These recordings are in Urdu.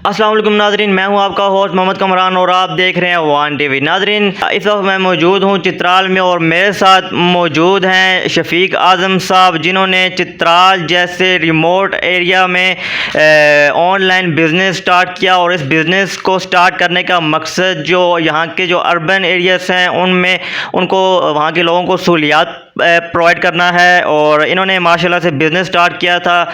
السلام علیکم ناظرین، میں ہوں آپ کا ہوسٹ محمد کمران اور آپ دیکھ رہے ہیں وان ٹی وی۔ ناظرین، اس وقت میں موجود ہوں چترال میں اور میرے ساتھ موجود ہیں شفیق اعظم صاحب، جنہوں نے چترال جیسے ریموٹ ایریا میں آن لائن بزنس سٹارٹ کیا، اور اس بزنس کو سٹارٹ کرنے کا مقصد جو یہاں کے جو اربن ایریاز ہیں ان کو وہاں کے لوگوں کو سہولیات پرووائڈ کرنا ہے۔ اور انہوں نے ماشاءاللہ سے بزنس سٹارٹ کیا تھا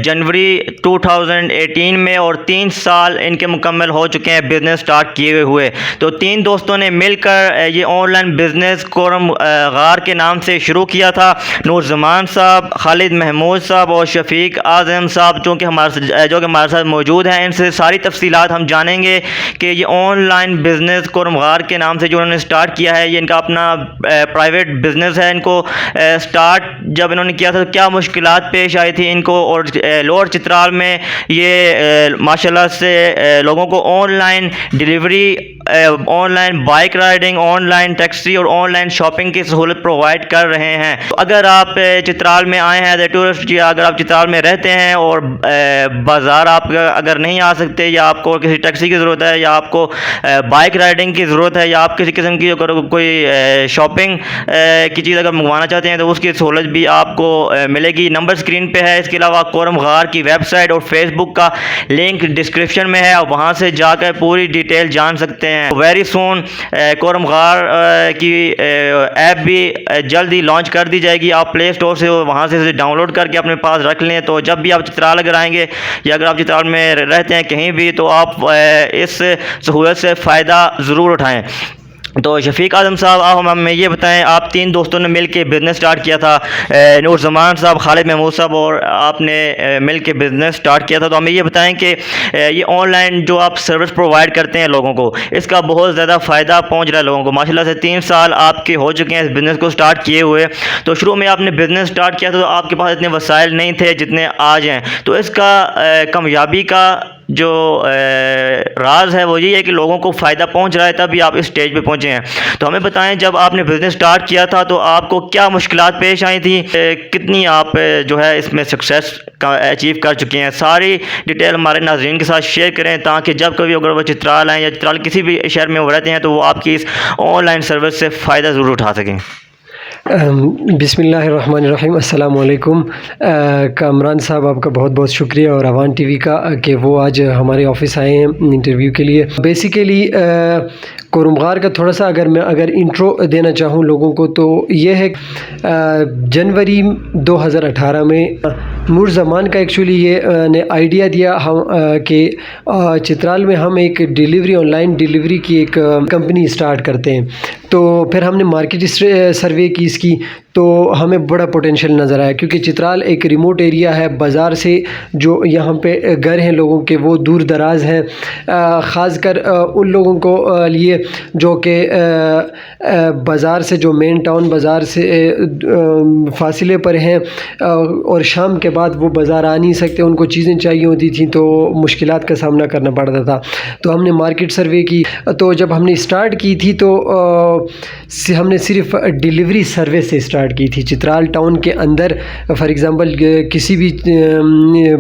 جنوری 2018 میں، اور 3 سال ان کے مکمل ہو چکے ہیں بزنس سٹارٹ کیے ہوئے۔ تو 3 دوستوں نے مل کر یہ آن لائن بزنس کورم غار کے نام سے شروع کیا تھا۔ نور زمان صاحب، خالد محمود صاحب اور شفیق اعظم صاحب جو کہ ہمارے ساتھ موجود ہیں، ان سے ساری تفصیلات ہم جانیں گے کہ یہ آن لائن بزنس کورم غار کے نام سے جو انہوں نے سٹارٹ کیا ہے، یہ ان کا اپنا پرائیویٹ بزنس ہے۔ ان کو سٹارٹ جب انہوں نے کیا تھا تو کیا مشکلات پیش آئی تھی ان کو، اور لوور چترال میں یہ ماشاءاللہ سے لوگوں کو on line delivery, on line bike riding, on line taxi اور آن لائن شاپنگ کی سہولت پرووائڈ کر رہے ہیں۔ تو اگر آپ چترال میں آئے ہیں ایز اے ٹورسٹ، یا اگر آپ چترال میں رہتے ہیں اور بازار آپ اگر نہیں آ سکتے، یا آپ کو کسی ٹیکسی کی ضرورت ہے، یا آپ کو بائک رائڈنگ کی ضرورت ہے، یا آپ کسی قسم کی کوئی شاپنگ کی چیز اگر منگوانا چاہتے ہیں تو اس کی سہولت بھی آپ کو ملے گی۔ نمبر اسکرین پہ ہے۔ اس کے علاوہ کورم غار کی ویب سائٹ اور فیس بک کا لنک ڈسکرپشن میں ہے، اور وہاں سے جا کر پوری ڈیٹیل جان سکتے ہیں۔ ویری سون کورم غار کی ایپ بھی جلد ہی لانچ کر دی جائے گی۔ آپ پلے اسٹور سے وہاں سے ڈاؤن لوڈ کر کے اپنے پاس رکھ لیں، تو جب بھی آپ چترال اگر آئیں گے، یا اگر آپ چترال میں رہتے ہیں کہیں بھی، تو آپ اس سہولت سے فائدہ ضرور اٹھائیں۔ تو شفیق اعظم صاحب، آپ ہمیں یہ بتائیں، آپ 3 دوستوں نے مل کے بزنس سٹارٹ کیا تھا، نور زمان صاحب، خالد محمود صاحب اور آپ نے مل کے بزنس سٹارٹ کیا تھا، تو ہمیں یہ بتائیں کہ یہ آن لائن جو آپ سروس پرووائڈ کرتے ہیں لوگوں کو، اس کا بہت زیادہ فائدہ پہنچ رہا ہے لوگوں کو۔ ماشاءاللہ سے 3 سال آپ کے ہو چکے ہیں اس بزنس کو سٹارٹ کیے ہوئے۔ تو شروع میں آپ نے بزنس سٹارٹ کیا تھا تو آپ کے پاس اتنے وسائل نہیں تھے جتنے آج ہیں، تو اس کا کامیابی کا جو راز ہے وہ یہ ہے کہ لوگوں کو فائدہ پہنچ رہا ہے، تب بھی آپ اس سٹیج پہ پہنچے ہیں۔ تو ہمیں بتائیں، جب آپ نے بزنس سٹارٹ کیا تھا تو آپ کو کیا مشکلات پیش آئی تھیں، کتنی آپ جو ہے اس میں سکسیس اچیو کر چکے ہیں، ساری ڈیٹیل ہمارے ناظرین کے ساتھ شیئر کریں، تاکہ جب کبھی اگر وہ چترال آئیں یا چترال کسی بھی شہر میں وہ رہتے ہیں تو وہ آپ کی اس آن لائن سروس سے فائدہ ضرور اٹھا سکیں۔ بسم اللہ الرحمن الرحیم۔ السلام علیکم۔ کامران صاحب، آپ کا بہت بہت شکریہ، اور اوان ٹی وی کا کہ وہ آج ہمارے آفس آئے ہیں انٹرویو کے لیے۔ بیسیکلی کورم غار کا تھوڑا سا اگر انٹرو دینا چاہوں لوگوں کو، تو یہ ہے جنوری 2018 میں نور زمان کا ایکچولی یہ نے آئیڈیا دیا کہ چترال میں ہم ایک آن لائن ڈیلیوری کی ایک کمپنی سٹارٹ کرتے ہیں۔ تو پھر ہم نے مارکیٹ سروے کی اس کی، تو ہمیں بڑا پوٹینشیل نظر آیا، کیونکہ چترال ایک ریموٹ ایریا ہے، بازار سے جو یہاں پہ گھر ہیں لوگوں کے وہ دور دراز ہیں، خاص کر ان لوگوں کو لیے جو کہ بازار سے، جو مین ٹاؤن بازار سے فاصلے پر ہیں، اور شام کے بعد وہ بازار آ نہیں سکتے، ان کو چیزیں چاہیے ہوتی تھیں تو مشکلات کا سامنا کرنا پڑتا تھا۔ تو ہم نے مارکیٹ سروے کی، تو جب ہم نے اسٹارٹ کی تھی تو ہم نے صرف ڈیلیوری سروس سے اسٹارٹ کی تھی چترال ٹاؤن کے اندر۔ فار ایگزامپل کسی بھی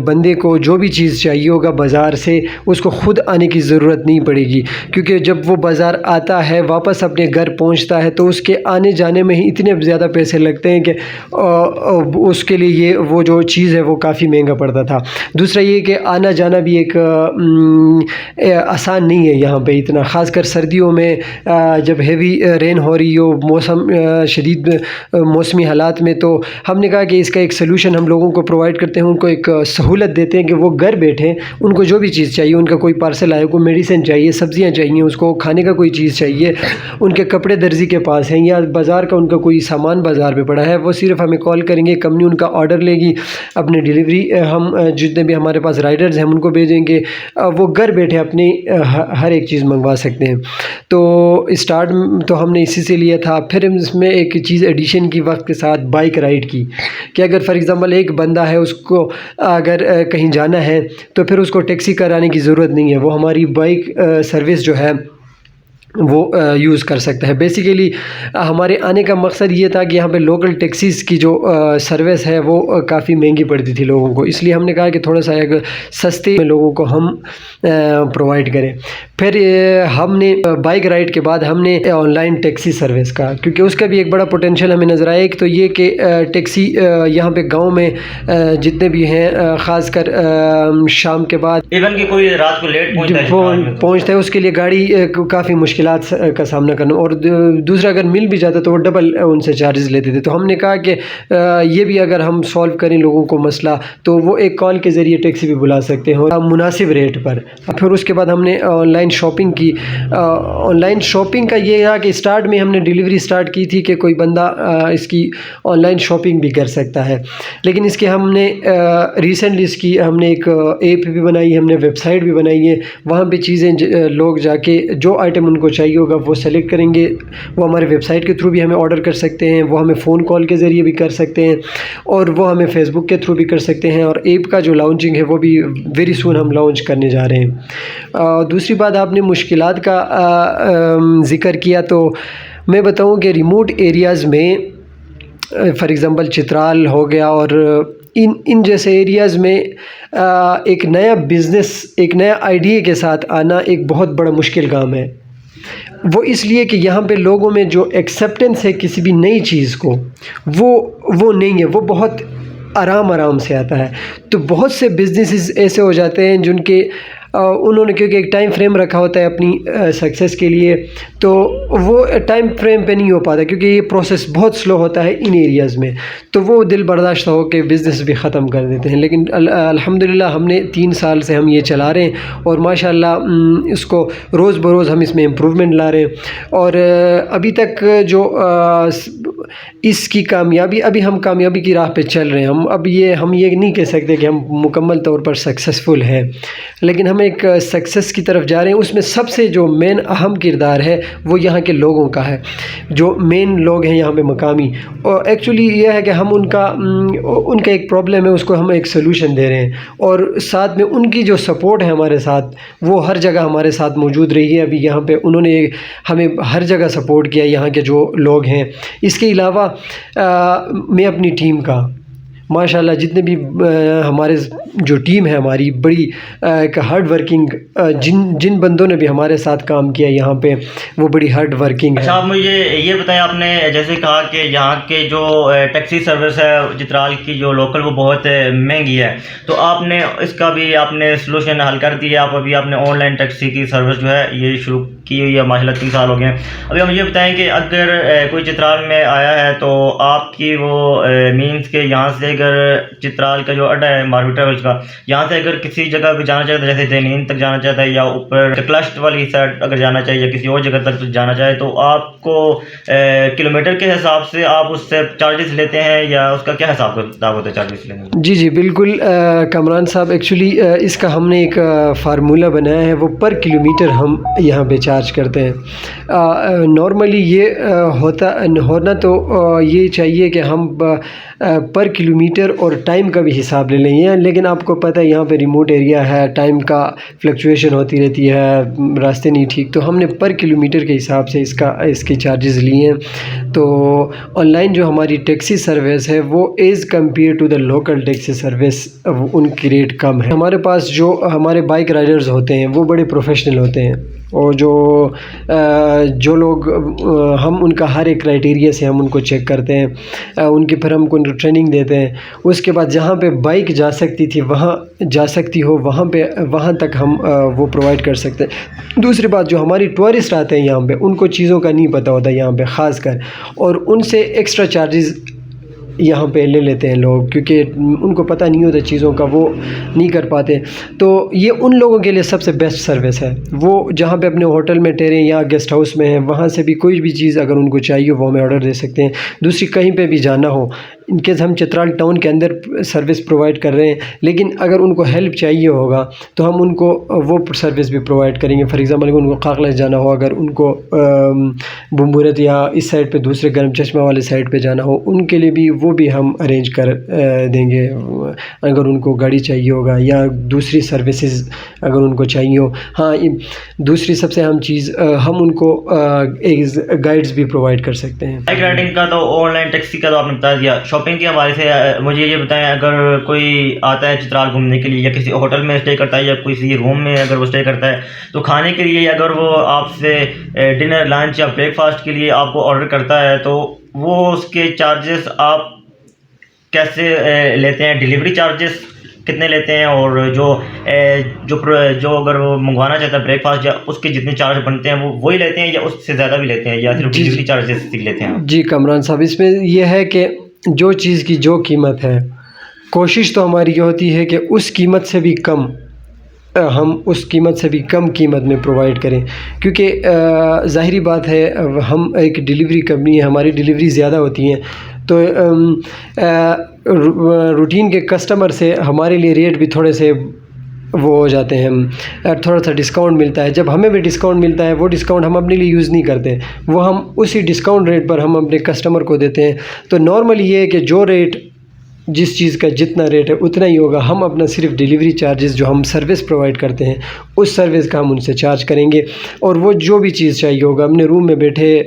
بندے کو جو بھی چیز چاہیے ہوگا بازار سے، اس کو خود آنے کی ضرورت نہیں پڑے گی، کیونکہ جب وہ بازار آتا ہے واپس اپنے گھر پہنچتا ہے تو اس کے آنے جانے میں ہی اتنے زیادہ پیسے لگتے ہیں کہ اس کے لیے وہ جو چیز ہے وہ کافی مہنگا پڑتا تھا۔ دوسرا یہ کہ آنا جانا بھی ایک آسان نہیں ہے یہاں پہ اتنا، خاص کر سردیوں میں جب ہیوی رین ہو رہی ہو، شدید موسمی حالات میں، تو ہم نے کہا کہ اس کا ایک سلوشن ہم لوگوں کو پرووائڈ کرتے ہیں، ان کو ایک سہولت دیتے ہیں کہ وہ گھر بیٹھیں، ان کو جو بھی چیز چاہیے، ان کا کوئی پارسل آئے، کوئی میڈیسن چاہیے، سبزیاں چاہیے، اس کو کھانے کا کوئی چیز چاہیے، ان کے کپڑے درزی کے پاس ہیں، یا بازار کا ان کا کوئی سامان بازار پہ پڑا ہے، وہ صرف ہمیں کال کریں گے، کمپنی ان کا آرڈر لے گی، اپنے ڈیلیوری ہم جتنے بھی ہمارے پاس رائڈرز ہیں ان کو بھیجیں گے، وہ گھر بیٹھے اپنی ہر ایک چیز منگوا سکتے ہیں۔ تو اسٹارٹ تو ہم نے اسی سے لیا تھا۔ پھر اس میں ایک چیز ایڈیشن کی وقت کے ساتھ بائک رائڈ کی، کہ اگر فار ایگزامپل ایک بندہ ہے، اس کو اگر کہیں جانا ہے تو پھر اس کو ٹیکسی کرانے کی ضرورت نہیں ہے، وہ ہماری بائک سروس جو ہے وہ یوز کر سکتا ہے. بیسیکلی ہمارے آنے کا مقصد یہ تھا کہ یہاں پہ لوکل ٹیکسیز کی جو سروس ہے وہ کافی مہنگی پڑتی تھی لوگوں کو, اس لیے ہم نے کہا کہ تھوڑا سا ایک سستے میں لوگوں کو ہم پرووائڈ کریں. پھر ہم نے بائک رائڈ کے بعد ہم نے آن لائن ٹیکسی سروس کا, کیونکہ اس کا بھی ایک بڑا پوٹینشیل ہمیں نظر آیا. ایک تو یہ کہ ٹیکسی یہاں پہ گاؤں میں جتنے بھی ہیں خاص کر شام کے بعد ایون کہ کوئی رات کو لیٹ پہنچتا ہے, اس کے لیے گاڑی کافی مشکلات کا سامنا کرنا, اور دوسرا اگر مل بھی جاتا تو وہ ڈبل ان سے چارجز لیتے تھے. تو ہم نے کہا کہ یہ بھی اگر ہم سولو کریں لوگوں کو مسئلہ, تو وہ ایک کال کے ذریعے ٹیکسی بھی بلا سکتے ہیں مناسب ریٹ پر. پھر اس کے بعد ہم نے آن لائن شاپنگ کی. آن لائن شاپنگ کا یہ تھا کہ اسٹارٹ میں ہم نے ڈیلیوری اسٹارٹ کی تھی کہ کوئی بندہ اس کی آن لائن شاپنگ بھی کر سکتا ہے, لیکن اس کے ہم نے ریسنٹلی اس کی ہم نے ایک ایپ بھی بنائی, ہم نے ویب سائٹ بھی بنائی ہے. وہاں پہ چیزیں لوگ جا کے جو آئٹم ان کو چاہیے ہوگا وہ سلیکٹ کریں گے, وہ ہمارے ویب سائٹ کے تھرو بھی ہمیں آرڈر کر سکتے ہیں, وہ ہمیں فون کال کے ذریعے بھی کر سکتے ہیں, اور وہ ہمیں فیس بک کے تھرو بھی کر سکتے ہیں. اور ایپ کا جو لانچنگ ہے وہ بھی ویری سون ہم لانچ کرنے جا رہے ہیں. دوسری بات, آپ نے مشکلات کا ذکر کیا, تو میں بتاؤں کہ ریموٹ ایریاز میں فار ایگزامپل چترال ہو گیا اور ان جیسے ایریاز میں ایک نیا بزنس, ایک نیا آئیڈیا کے ساتھ آنا ایک بہت بڑا مشکل کام ہے. وہ اس لیے کہ یہاں پہ لوگوں میں جو ایکسیپٹنس ہے کسی بھی نئی چیز کو وہ نہیں ہے, وہ بہت آرام سے آتا ہے. تو بہت سے بزنسز ایسے ہو جاتے ہیں جن کے انہوں نے کیونکہ ایک ٹائم فریم رکھا ہوتا ہے اپنی سکسیس کے لیے, تو وہ ٹائم فریم پہ نہیں ہو پاتا کیونکہ یہ پروسیس بہت سلو ہوتا ہے ان ایریاز میں, تو وہ دل برداشتہ ہو کے بزنس بھی ختم کر دیتے ہیں. لیکن الحمدللہ ہم نے 3 سال سے ہم یہ چلا رہے ہیں, اور ماشاءاللہ اس کو روز بروز ہم اس میں امپروومنٹ لا رہے ہیں. اور ابھی تک جو اس کی کامیابی, ابھی ہم کامیابی کی راہ پہ چل رہے ہیں. ہم یہ نہیں کہہ سکتے کہ ہم مکمل طور پر سکسیسفل ہیں, لیکن ہم ایک سکسیس کی طرف جا رہے ہیں. اس میں سب سے جو مین اہم کردار ہے وہ یہاں کے لوگوں کا ہے, جو مین لوگ ہیں یہاں پہ مقامی. اور ایکچولی یہ ہے کہ ہم ان کا ایک پرابلم ہے, اس کو ہم ایک سلوشن دے رہے ہیں, اور ساتھ میں ان کی جو سپورٹ ہے ہمارے ساتھ, وہ ہر جگہ ہمارے ساتھ موجود رہی ہے. ابھی یہاں پہ انہوں نے ہمیں ہر جگہ سپورٹ کیا, یہاں کے جو لوگ ہیں. اس کے علاوہ میں اپنی ٹیم کا ماشاءاللہ جتنے بھی ہمارے جو ٹیم ہے ہماری بڑی ایک ہارڈ ورکنگ, جن بندوں نے بھی ہمارے ساتھ کام کیا یہاں پہ وہ بڑی ہارڈ ورکنگ ہے. اچھا, آپ مجھے یہ بتائیں, آپ نے جیسے کہا کہ یہاں کے جو ٹیکسی سروس ہے چترال کی جو لوکل وہ بہت مہنگی ہے, تو آپ نے اس کا بھی آپ نے سلوشن حل کر دیا. آپ نے آن لائن ٹیکسی کی سروس جو ہے یہ شروع کی ہوئی ہے, ماشاءاللہ 3 سال ہو گئے ہیں. ابھی آپ مجھے بتائیں کہ اگر کوئی چترال میں آیا ہے تو آپ کی وہ مینس کہ یہاں سے اگر چترال کا جو اڈا ہے ماروی ٹریولز کا, یہاں سے اگر کسی جگہ بھی جانا چاہتا ہے, جیسے دینین تک جانا چاہتا ہے یا اوپر کلشٹ والی سائڈ اگر جانا چاہیے یا کسی اور جگہ تک جانا چاہے, تو آپ کو کلومیٹر کے حساب سے آپ اس سے چارجز لیتے ہیں یا اس کا کیا حساب کتاب ہوتا ہے چارجز لینے میں؟ جی بالکل کامران صاحب, ایکچولی اس کا ہم نے ایک فارمولہ بنایا ہے, وہ پر کلومیٹر ہم یہاں پہ چارج کرتے ہیں. نارملی یہ ہونا تو یہ چاہیے کہ ہم پر کلومیٹر اور ٹائم کا بھی حساب لے لیں, لیکن آپ کو پتہ ہے یہاں پہ ریموٹ ایریا ہے, ٹائم کا فلکچویشن ہوتی رہتی ہے, راستے نہیں ٹھیک, تو ہم نے پر کلومیٹر کے حساب سے اس کے چارجز لیے ہیں. تو آن لائن جو ہماری ٹیکسی سروس ہے وہ as compare to the local taxi service ان کی ریٹ کم ہے. ہمارے پاس جو ہمارے بائک رائڈرز ہوتے ہیں وہ بڑے پروفیشنل ہوتے ہیں, اور جو لوگ ہم ان کا ہر ایک کرائٹیریا سے ہم ان کو چیک کرتے ہیں, ان کی پھر ہم کو ٹریننگ دیتے ہیں. اس کے بعد جہاں پہ بائک جا سکتی تھی وہاں جا سکتی ہو وہاں تک ہم وہ پرووائڈ کر سکتے ہیں. دوسری بات, جو ہماری ٹورسٹ آتے ہیں یہاں پہ ان کو چیزوں کا نہیں پتہ ہوتا یہاں پہ خاص کر, اور ان سے ایکسٹرا چارجز یہاں پہ لے لیتے ہیں لوگ, کیونکہ ان کو پتہ نہیں ہوتا چیزوں کا, وہ نہیں کر پاتے. تو یہ ان لوگوں کے لیے سب سے بیسٹ سروس ہے. وہ جہاں پہ اپنے ہوٹل میں ٹھہریں یا گیسٹ ہاؤس میں ہیں, وہاں سے بھی کوئی بھی چیز اگر ان کو چاہیے وہ ہمیں آرڈر دے سکتے ہیں. دوسری کہیں پہ بھی جانا ہو, ان کیس ہم چترال ٹاؤن کے اندر سروس پرووائڈ کر رہے ہیں، لیکن اگر ان کو ہیلپ چاہیے ہوگا تو ہم ان کو وہ سروس بھی پرووائڈ کریں گے. فار ایگزامپل اگر ان کو قاقلش جانا ہو، اگر ان کو بمبورت یا اس سائڈ پہ دوسرے گرم چشمہ والے سائڈ پہ جانا ہو، ان کے لیے بھی وہ بھی ہم ارینج کر دیں گے اگر ان کو گاڑی چاہیے ہوگا یا دوسری سروسز اگر ان کو چاہیے ہو. ہاں، دوسری سب سے اہم چیز ہم ان کو گائیڈز بھی پرووائڈ کر سکتے ہیں. بائک رائڈنگ کا تو آن لائن ٹیکسی کا تو آپ نے بتا دیا. شاپنگ کے حوالے سے مجھے یہ بتائیں، اگر کوئی آتا ہے چترال گھومنے کے لیے یا کسی ہوٹل میں اسٹے کرتا ہے یا کسی روم میں اگر وہ اسٹے کرتا ہے، تو کھانے کے لیے اگر وہ آپ سے ڈنر، لنچ یا بریک فاسٹ کے لیے آپ کو آرڈر کرتا ہے تو وہ اس کے چارجز آپ کیسے لیتے ہیں؟ ڈیلیوری چارجز کتنے لیتے ہیں؟ اور جو اگر وہ منگوانا چاہتا ہے بریک فاسٹ یا اس کے جتنے چارج بنتے ہیں وہ وہی لیتے ہیں یا اس سے زیادہ بھی لیتے ہیں یا صرف ڈیلیوری چارجز لیتے ہیں؟ جی کامران صاحب، اس میں یہ ہے کہ جو چیز کی جو قیمت ہے، کوشش تو ہماری یہ ہوتی ہے کہ اس قیمت سے بھی کم، ہم اس قیمت سے بھی کم قیمت میں پرووائڈ کریں، کیونکہ ظاہری بات ہے ہم ایک ڈیلیوری کمپنی ہے، ہماری ڈیلیوری زیادہ ہوتی ہیں تو روٹین کے کسٹمر سے ہمارے لیے ریٹ بھی تھوڑے سے وہ ہو جاتے ہیں، تھوڑا سا ڈسکاؤنٹ ملتا ہے. جب ہمیں بھی ڈسکاؤنٹ ملتا ہے، وہ ڈسکاؤنٹ ہم اپنے لیے یوز نہیں کرتے، وہ ہم اسی ڈسکاؤنٹ ریٹ پر ہم اپنے کسٹمر کو دیتے ہیں. تو نارملی یہ ہے کہ جو ریٹ، جس چیز کا جتنا ریٹ ہے اتنا ہی ہوگا. ہم اپنا صرف ڈیلیوری چارجز جو ہم سروس پرووائڈ کرتے ہیں اس سروس کا ہم ان سے چارج کریں گے، اور وہ جو بھی چیز چاہیے ہوگا اپنے روم میں بیٹھے،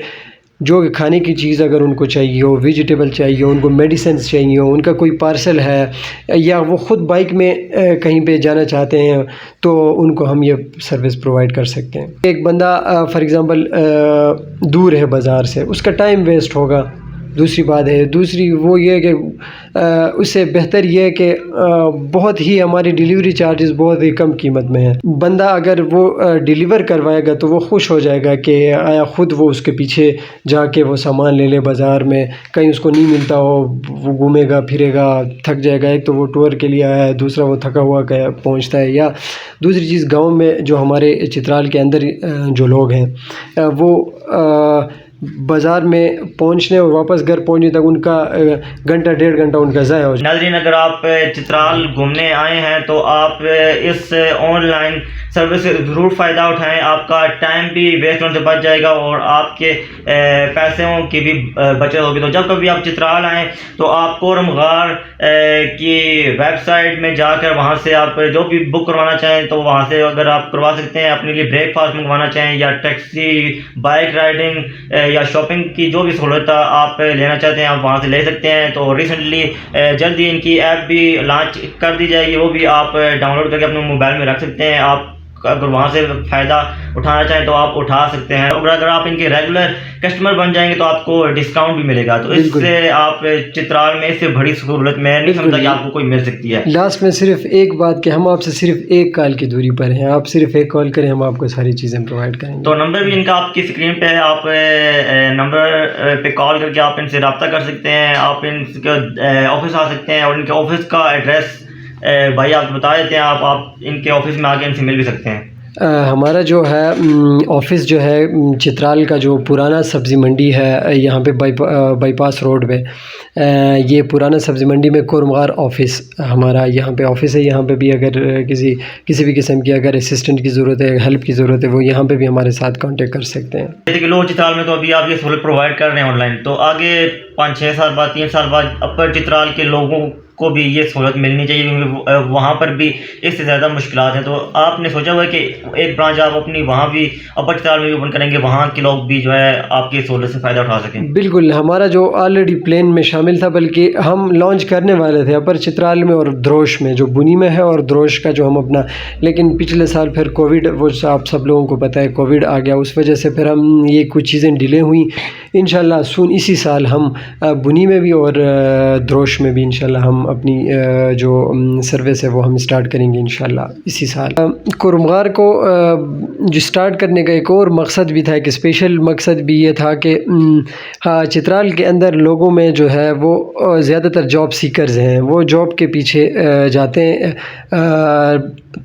جو کھانے کی چیز اگر ان کو چاہیے ہو، ویجیٹیبل چاہیے ہو، ان کو میڈیسنس چاہیے ہو، ان کا کوئی پارسل ہے یا وہ خود بائک میں کہیں پہ جانا چاہتے ہیں تو ان کو ہم یہ سروس پرووائڈ کر سکتے ہیں. ایک بندہ فار ایگزامپل دور ہے بازار سے، اس کا ٹائم ویسٹ ہوگا، دوسری بات ہے. دوسری وہ یہ ہے کہ اس سے بہتر یہ ہے کہ بہت ہی ہماری ڈیلیوری چارجز بہت ہی کم قیمت میں ہیں. بندہ اگر وہ ڈیلیور کروائے گا تو وہ خوش ہو جائے گا کہ آیا خود وہ اس کے پیچھے جا کے وہ سامان لے لے بازار میں، کہیں اس کو نہیں ملتا ہو، وہ گھومے گا پھرے گا، تھک جائے گا. ایک تو وہ ٹور کے لیے آیا ہے، دوسرا وہ تھکا ہوا پہنچتا ہے. یا دوسری چیز، گاؤں میں جو ہمارے چترال کے اندر جو لوگ ہیں وہ بازار میں پہنچنے اور واپس گھر پہنچنے تک ان کا گھنٹہ ڈیڑھ گھنٹہ ان کا ضائع ہو جائے. ناظرین، اگر آپ چترال گھومنے آئے ہیں تو آپ اس آن لائن سروس سے ضرور فائدہ اٹھائیں. آپ کا ٹائم بھی ویسٹ ہونے سے بچ جائے گا اور آپ کے پیسوں کی بھی بچت ہوگی. تو جب کبھی آپ چترال آئیں تو آپ کورم غار کی ویب سائٹ میں جا کر وہاں سے آپ جو بھی بک کروانا چاہیں تو وہاں سے اگر آپ کروا سکتے ہیں. اپنے لیے بریک فاسٹ منگوانا چاہیں یا ٹیکسی، بائک رائڈنگ یا شاپنگ کی جو بھی سہولت آپ لینا چاہتے ہیں آپ وہاں سے لے سکتے ہیں. تو ریسنٹلی جلدی ان کی ایپ بھی لانچ کر دی جائے گی، وہ بھی آپ ڈاؤن لوڈ کر کے اپنے موبائل میں رکھ سکتے ہیں. آپ اگر وہاں سے فائدہ اٹھانا چاہیں تو آپ اٹھا سکتے ہیں. اور اگر آپ ان کے ریگولر کسٹمر بن جائیں گے تو آپ کو ڈسکاؤنٹ بھی ملے گا. تو اس سے آپ چترال میں اس سے بڑی سہولت میں نہیں سمجھتا کہ آپ کو کوئی مل سکتی ہے. لاسٹ میں صرف ایک بات کہ ہم آپ سے صرف ایک کال کی دوری پر ہیں، آپ صرف ایک کال کریں، ہم آپ کو ساری چیزیں پرووائڈ کریں گے. تو نمبر بھی ان کا آپ کی اسکرین پہ ہے، آپ نمبر پہ کال کر کے آپ ان سے رابطہ کر سکتے ہیں. آپ ان کے آفس آ سکتے ہیں اور ان کے آفس کا ایڈریس بھائی آپ بتا دیتے ہیں. آپ ان کے آفس میں آ کے ان سے مل بھی سکتے ہیں. ہمارا جو ہے آفس جو ہے چترال کا جو پرانا سبزی منڈی ہے یہاں پہ بائی پاس روڈ پہ، یہ پرانا سبزی منڈی میں کورمغار آفس ہمارا یہاں پہ آفس ہے. یہاں پہ بھی اگر کسی بھی قسم کی اگر اسسٹنٹ کی ضرورت ہے، ہیلپ کی ضرورت ہے، وہ یہاں پہ بھی ہمارے ساتھ کانٹیکٹ کر سکتے ہیں. جیسے کہ لوگ چترال میں تو ابھی آپ یہ سہولت پرووائڈ کر رہے ہیں آن لائن، تو آگے 5-6 سال بعد، 3 سال بعد اپر چترال کے لوگوں کو بھی یہ سہولت ملنی چاہیے، کیونکہ وہاں پر بھی اس سے زیادہ مشکلات ہیں. تو آپ نے سوچا ہوا ہے کہ ایک برانچ آپ اپنی وہاں بھی اپر چترال میں بھی اوپن کریں گے، وہاں کے لوگ بھی جو ہے آپ کی سہولت سے فائدہ اٹھا سکیں؟ بالکل، ہمارا جو آلریڈی پلان میں شامل تھا، بلکہ ہم لانچ کرنے والے تھے اپر چترال میں اور دروش میں، جو بنی میں ہے اور دروش کا جو ہم اپنا، لیکن پچھلے سال پھر کووڈ، وہ آپ سب لوگوں کو پتہ ہے کووڈ آ گیا، اس وجہ سے پھر ہم یہ کچھ چیزیں ڈیلے ہوئیں. انشاءاللہ سون اسی سال ہم بنی میں بھی اور دروش میں بھی انشاءاللہ ہم اپنی جو سروس ہے وہ ہم اسٹارٹ کریں گے انشاءاللہ اسی سال. کورمغار کو جو اسٹارٹ کرنے کا ایک اور مقصد بھی تھا، ایک اسپیشل مقصد بھی یہ تھا کہ چترال کے اندر لوگوں میں جو ہے وہ زیادہ تر جاب سیکرز ہیں، وہ جاب کے پیچھے جاتے ہیں.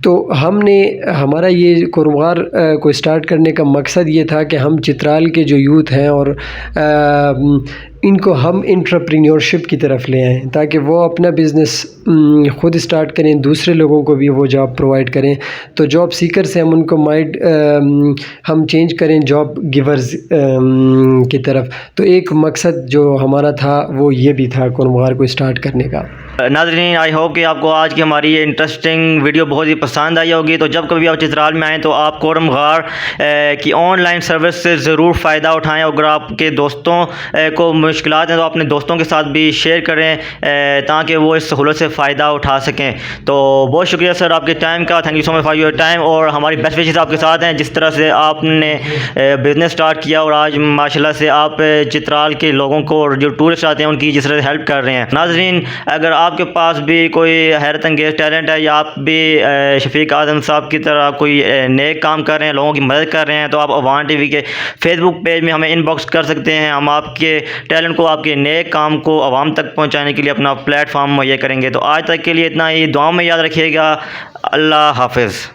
تو ہم نے ہمارا یہ کورمغار کو اسٹارٹ کرنے کا مقصد یہ تھا کہ ہم چترال کے جو یوتھ ہیں اور ان کو ہم انٹرپرینیورشپ کی طرف لے آئیں تاکہ وہ اپنا بزنس خود اسٹارٹ کریں, دوسرے لوگوں کو بھی وہ جاب پرووائڈ کریں. تو جاب سیکر سے ہم ان کو مائنڈ ہم چینج کریں جاب گیورز کی طرف. تو ایک مقصد جو ہمارا تھا وہ یہ بھی تھا کورم غار کو اسٹارٹ کرنے کا. ناظرین آئی ہوپ کہ آپ کو آج کی ہماری یہ انٹرسٹنگ ویڈیو بہت ہی پسند آئی ہوگی. تو جب کبھی آپ چترال میں آئیں تو آپ کورم غار کی آن لائن سروس سے ضرور فائدہ اٹھائیں. اگر آپ کے دوستوں کو مشکلات ہیں تو اپنے دوستوں کے ساتھ بھی شیئر کریں تاکہ وہ اس سہولت سے فائدہ اٹھا سکیں. تو بہت شکریہ سر آپ کے ٹائم کا. Thank you so much for your time. اور ہماری بیسٹ وشز آپ کے ساتھ ہیں. جس طرح سے آپ نے بزنس اسٹارٹ کیا اور آج ماشاءاللہ سے آپ چترال کے لوگوں کو اور جو ٹورسٹ آتے ہیں ان کی جس طرح سے ہیلپ کر رہے ہیں. ناظرین اگر آپ کے پاس بھی کوئی حیرت انگیز ٹیلنٹ ہے یا آپ بھی شفیق اعظم صاحب کی طرح کوئی نیک کام کر رہے ہیں, لوگوں کی مدد کر رہے ہیں, تو آپ اوان ٹی وی کے فیس بک پیج میں ہمیں ان باکس کر سکتے ہیں. ہم آپ کے ٹیلنٹ کو, آپ کے نیک کام کو عوام تک پہنچانے کے لیے اپنا پلیٹ فارم مہیا کریں گے. تو آج تک کے لیے اتنا ہی. دعاؤں میں یاد رکھیے گا. اللہ حافظ.